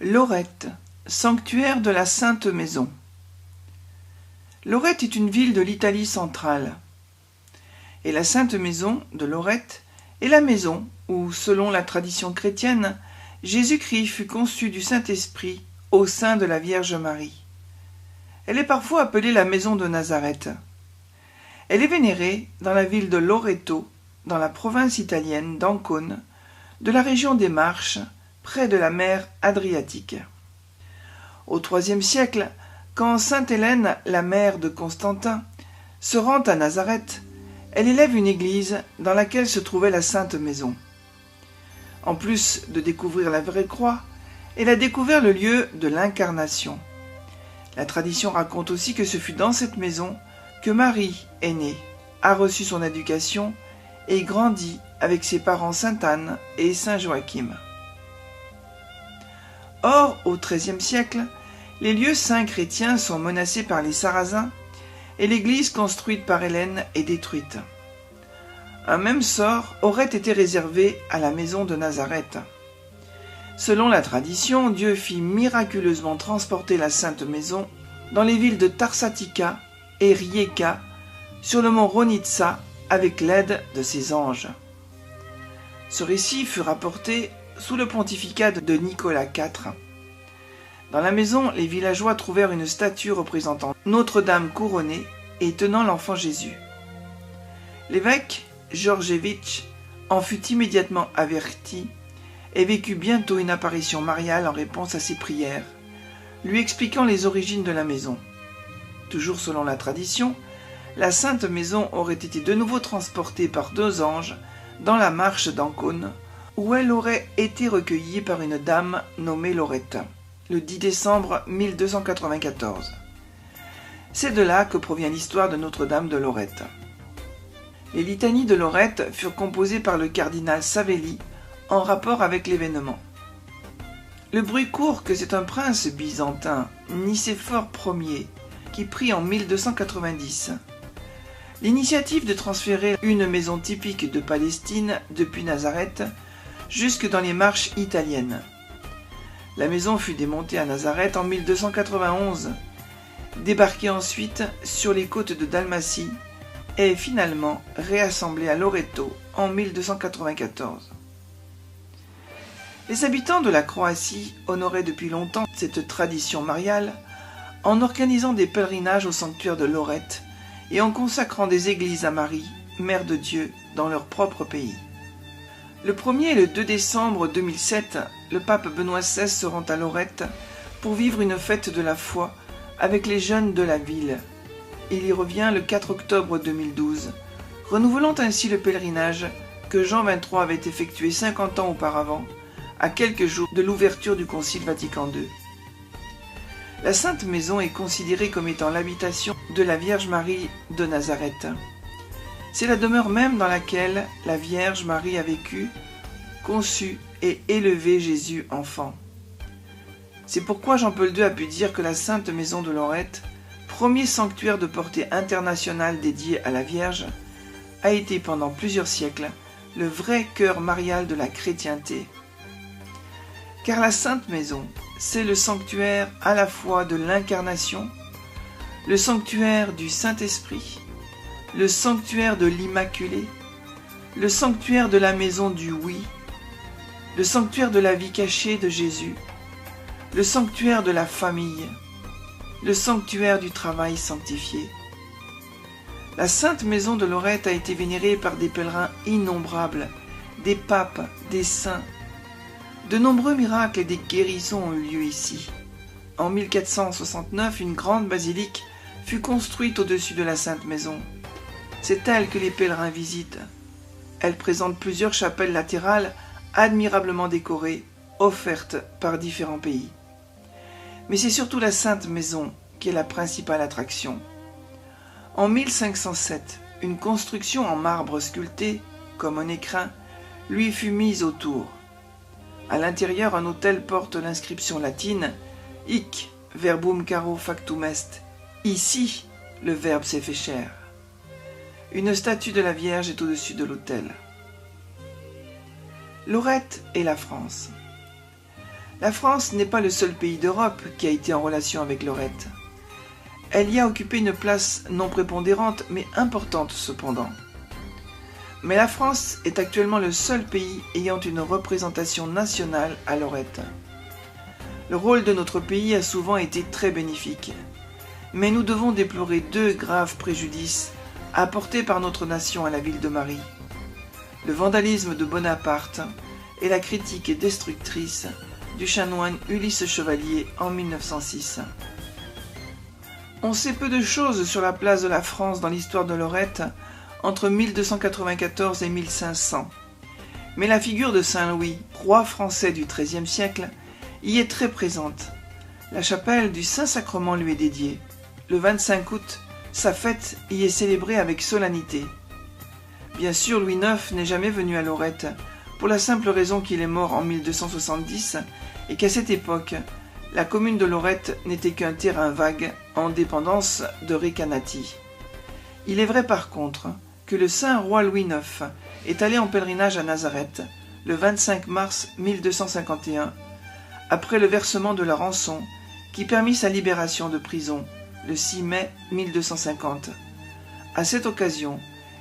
Lorette, sanctuaire de la Sainte Maison. Lorette est une ville de l'Italie centrale. Et la Sainte Maison de Lorette est la maison où, selon la tradition chrétienne, Jésus-Christ fut conçu du Saint-Esprit au sein de la Vierge Marie. Elle est parfois appelée la maison de Nazareth. Elle est vénérée dans la ville de Loreto, dans la province italienne d'Ancône, de la région des Marches, près de la mer Adriatique. Au IIIe siècle, quand sainte Hélène, la mère de Constantin, se rend à Nazareth, elle élève une église dans laquelle se trouvait la Sainte Maison. En plus de découvrir la vraie croix, elle a découvert le lieu de l'incarnation. La tradition raconte aussi que ce fut dans cette maison que Marie est née, a reçu son éducation et grandit avec ses parents sainte Anne et saint Joachim. Or, au XIIIe siècle, les lieux saints chrétiens sont menacés par les Sarrasins et l'église construite par Hélène est détruite. Un même sort aurait été réservé à la maison de Nazareth. Selon la tradition, Dieu fit miraculeusement transporter la Sainte Maison dans les villes de Tarsatica et Rijeka, sur le mont Ronitsa, avec l'aide de ses anges. Ce récit fut rapporté sous le pontificat de Nicolas IV. Dans la maison, les villageois trouvèrent une statue représentant Notre-Dame couronnée et tenant l'enfant Jésus. L'évêque, Georgievitch, en fut immédiatement averti et vécut bientôt une apparition mariale en réponse à ses prières, lui expliquant les origines de la maison. Toujours selon la tradition, la Sainte Maison aurait été de nouveau transportée par deux anges dans la marche d'Ancône, où elle aurait été recueillie par une dame nommée Lorette, le 10 décembre 1294. C'est de là que provient l'histoire de Notre-Dame de Lorette. Les litanies de Lorette furent composées par le cardinal Savelli en rapport avec l'événement. Le bruit court que c'est un prince byzantin, Nicéphore Ier, qui prit en 1290 l'initiative de transférer une maison typique de Palestine depuis Nazareth jusque dans les marches italiennes. La maison fut démontée à Nazareth en 1291, débarquée ensuite sur les côtes de Dalmatie et finalement réassemblée à Loreto en 1294. Les habitants de la Croatie honoraient depuis longtemps cette tradition mariale en organisant des pèlerinages au sanctuaire de Lorette et en consacrant des églises à Marie, Mère de Dieu, dans leur propre pays. Le 1er et le 2 décembre 2007, le pape Benoît XVI se rend à Lorette pour vivre une fête de la foi avec les jeunes de la ville. Il y revient le 4 octobre 2012, renouvelant ainsi le pèlerinage que Jean XXIII avait effectué 50 ans auparavant, à quelques jours de l'ouverture du Concile Vatican II. La Sainte Maison est considérée comme étant l'habitation de la Vierge Marie de Nazareth. C'est la demeure même dans laquelle la Vierge Marie a vécu, conçu et élevé Jésus enfant. C'est pourquoi Jean-Paul II a pu dire que la Sainte Maison de Lorette, premier sanctuaire de portée internationale dédié à la Vierge, a été pendant plusieurs siècles le vrai cœur marial de la chrétienté. Car la Sainte Maison, c'est le sanctuaire à la fois de l'incarnation, le sanctuaire du Saint-Esprit, le sanctuaire de l'Immaculée, le sanctuaire de la maison du oui, le sanctuaire de la vie cachée de Jésus, le sanctuaire de la famille, le sanctuaire du travail sanctifié. La Sainte Maison de Lorette a été vénérée par des pèlerins innombrables, des papes, des saints. De nombreux miracles et des guérisons ont eu lieu ici. En 1469, une grande basilique fut construite au-dessus de la Sainte Maison. C'est elle que les pèlerins visitent. Elle présente plusieurs chapelles latérales admirablement décorées, offertes par différents pays. Mais c'est surtout la Sainte Maison qui est la principale attraction. En 1507, une construction en marbre sculpté, comme un écrin, lui fut mise autour. À l'intérieur, un autel porte l'inscription latine « Hic verbum caro factum est ». Ici, le Verbe s'est fait chair. Une statue de la Vierge est au-dessus de l'autel. Lorette et la France. La France n'est pas le seul pays d'Europe qui a été en relation avec Lorette. Elle y a occupé une place non prépondérante mais importante cependant. Mais la France est actuellement le seul pays ayant une représentation nationale à Lorette. Le rôle de notre pays a souvent été très bénéfique. Mais nous devons déplorer deux graves préjudices apportés par notre nation à la ville de Marie. Le vandalisme de Bonaparte et la critique destructrice du chanoine Ulysse Chevalier en 1906. On sait peu de choses sur la place de la France dans l'histoire de Lorette entre 1294 et 1500. Mais la figure de Saint Louis, roi français du XIIIe siècle, y est très présente. La chapelle du Saint-Sacrement lui est dédiée. Le 25 août, sa fête y est célébrée avec solennité. Bien sûr, Louis IX n'est jamais venu à Lorette, pour la simple raison qu'il est mort en 1270 et qu'à cette époque, la commune de Lorette n'était qu'un terrain vague en dépendance de Recanati. Il est vrai par contre que le saint roi Louis IX est allé en pèlerinage à Nazareth le 25 mars 1251, après le versement de la rançon qui permit sa libération de prison le 6 mai 1250. À cette occasion,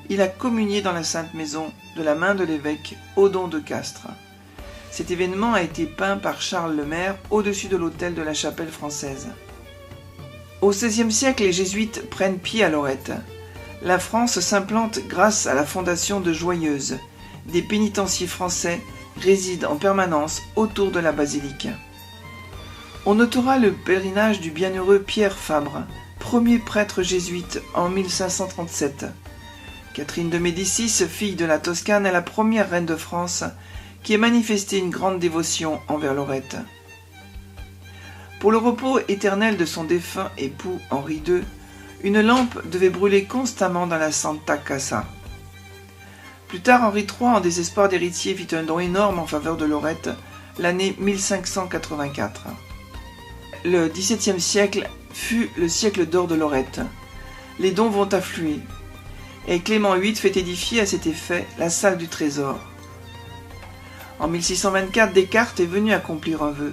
il a communié dans la Sainte Maison de la main de l'évêque Odon de Castres. Cet événement a été peint par Charles Le Maire au-dessus de l'autel de la chapelle française. Au XVIe siècle, les jésuites prennent pied à Lorette. La France s'implante grâce à la fondation de Joyeuse. Des pénitenciers français résident en permanence autour de la basilique. On notera le pèlerinage du bienheureux Pierre Fabre, premier prêtre jésuite en 1537. Catherine de Médicis, fille de la Toscane, est la première reine de France qui ait manifesté une grande dévotion envers Lorette. Pour le repos éternel de son défunt époux Henri II, une lampe devait brûler constamment dans la Santa Casa. Plus tard, Henri III, en désespoir d'héritier, fit un don énorme en faveur de Lorette l'année 1584. Le XVIIe siècle fut le siècle d'or de Lorette. Les dons vont affluer, et Clément VIII fait édifier à cet effet la salle du trésor. En 1624, Descartes est venu accomplir un vœu.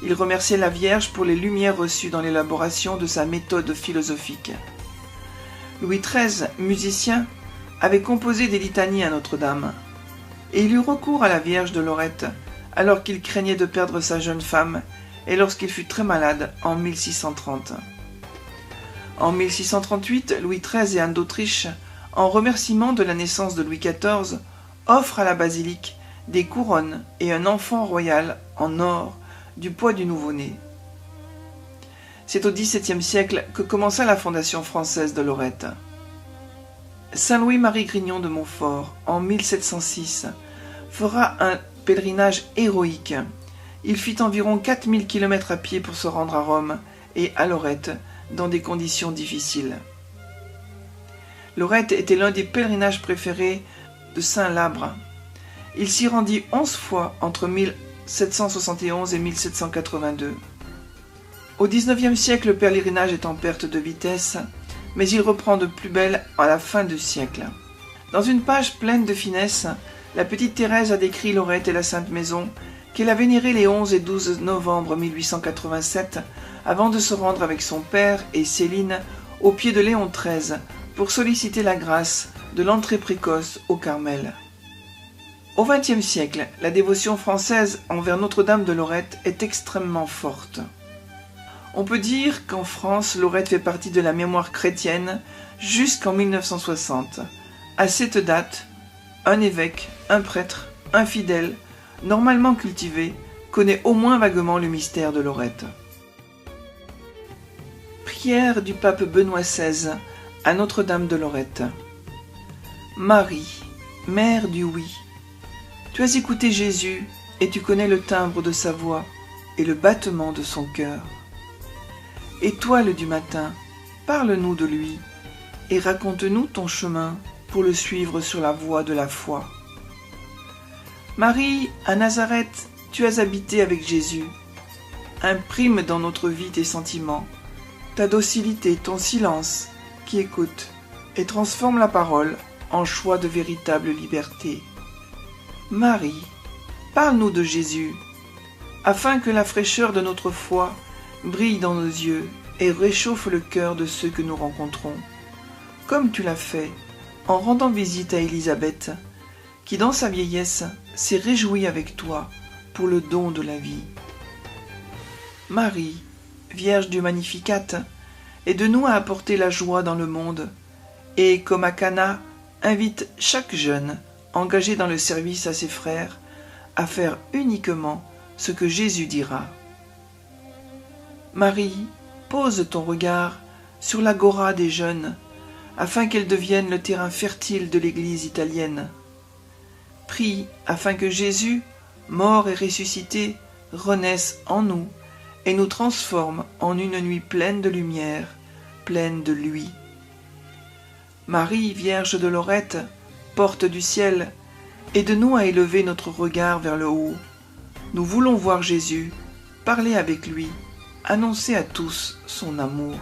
Il remerciait la Vierge pour les lumières reçues dans l'élaboration de sa méthode philosophique. Louis XIII, musicien, avait composé des litanies à Notre-Dame, et il eut recours à la Vierge de Lorette, alors qu'il craignait de perdre sa jeune femme, et lorsqu'il fut très malade en 1630. En 1638, Louis XIII et Anne d'Autriche, en remerciement de la naissance de Louis XIV, offrent à la basilique des couronnes et un enfant royal en or du poids du nouveau-né. C'est au XVIIe siècle que commença la fondation française de Lorette. Saint Louis-Marie Grignon de Montfort, en 1706, fera un pèlerinage héroïque. Il fit environ 4000 km à pied pour se rendre à Rome et à Lorette, dans des conditions difficiles. Lorette était l'un des pèlerinages préférés de Saint Labre. Il s'y rendit 11 fois entre 1771 et 1782. Au XIXe siècle, le pèlerinage est en perte de vitesse, mais il reprend de plus belle à la fin du siècle. Dans une page pleine de finesse, la petite Thérèse a décrit Lorette et la Sainte Maison qu'elle a vénérée les 11 et 12 novembre 1887 avant de se rendre avec son père et Céline au pied de Léon XIII pour solliciter la grâce de l'entrée précoce au Carmel. Au XXe siècle, la dévotion française envers Notre-Dame de Lorette est extrêmement forte. On peut dire qu'en France, Lorette fait partie de la mémoire chrétienne jusqu'en 1960. À cette date, un évêque, un prêtre, un fidèle, normalement cultivé, connaît au moins vaguement le mystère de Lorette. Prière du pape Benoît XVI à Notre-Dame de Lorette. Marie, mère du oui, tu as écouté Jésus et tu connais le timbre de sa voix et le battement de son cœur. Étoile du matin, parle-nous de lui et raconte-nous ton chemin pour le suivre sur la voie de la foi. Marie, à Nazareth, tu as habité avec Jésus. Imprime dans notre vie tes sentiments, ta docilité, ton silence qui écoute et transforme la parole en choix de véritable liberté. Marie, parle-nous de Jésus. afin que la fraîcheur de notre foi brille dans nos yeux et réchauffe le cœur de ceux que nous rencontrons, comme tu l'as fait en rendant visite à Élisabeth, qui dans sa vieillesse s'est réjouie avec toi pour le don de la vie. Marie, Vierge du Magnificat, aide-nous à apporter la joie dans le monde, et comme à Cana, invite chaque jeune engagé dans le service à ses frères à faire uniquement ce que Jésus dira. Marie, pose ton regard sur l'agora des jeunes, afin qu'elle devienne le terrain fertile de l'Église italienne. Prie afin que Jésus, mort et ressuscité, renaisse en nous et nous transforme en une nuit pleine de lumière, pleine de lui. Marie, Vierge de Lorette, porte du ciel, aide-nous à élever notre regard vers le haut. Nous voulons voir Jésus, parler avec lui, annoncer à tous son amour.